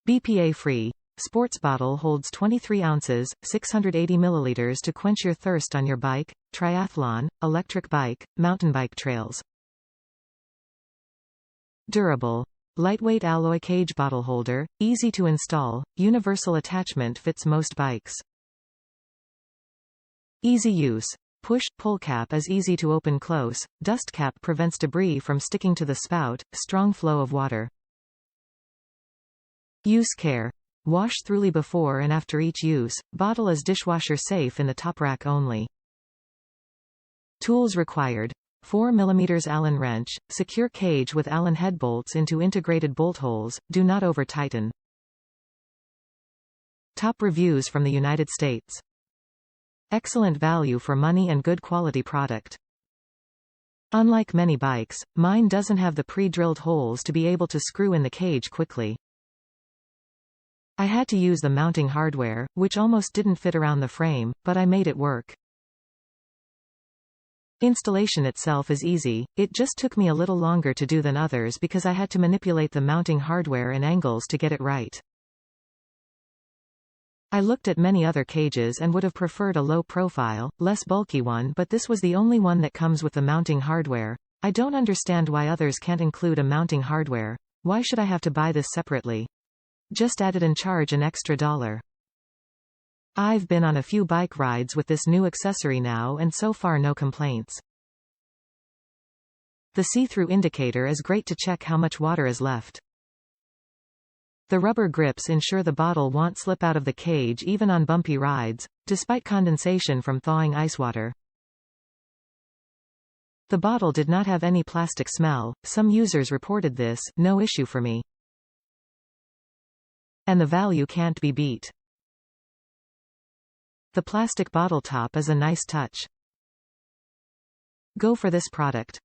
BPA-FREE. Sports bottle holds 23 ounces, 680 milliliters to quench your thirst on your bike, triathlon, electric bike, mountain bike trails. Durable. Lightweight alloy cage bottle holder, easy to install, universal attachment fits most bikes. Easy use. Push-pull cap is easy to open close, dust cap prevents debris from sticking to the spout, strong flow of water. Use care. Wash thoroughly before and after each use, bottle is dishwasher safe in the top rack only. Tools required. 4 mm Allen wrench, secure cage with Allen head bolts into integrated bolt holes, do not over-tighten. Top reviews from the United States. Excellent value for money and good quality product. Unlike many bikes, mine doesn't have the pre-drilled holes to be able to screw in the cage quickly. I had to use the mounting hardware, which almost didn't fit around the frame, but I made it work. Installation itself is easy, it just took me a little longer to do than others because I had to manipulate the mounting hardware and angles to get it right. I looked at many other cages and would have preferred a low-profile, less bulky one, but this was the only one that comes with the mounting hardware. I don't understand why others can't include a mounting hardware. Why should I have to buy this separately? Just add it and charge an extra $1. I've been on a few bike rides with this new accessory now and so far no complaints. The see-through indicator is great to check how much water is left. The rubber grips ensure the bottle won't slip out of the cage even on bumpy rides, despite condensation from thawing ice water. The bottle did not have any plastic smell, some users reported this, no issue for me. And the value can't be beat. The plastic bottle top is a nice touch. Go for this product.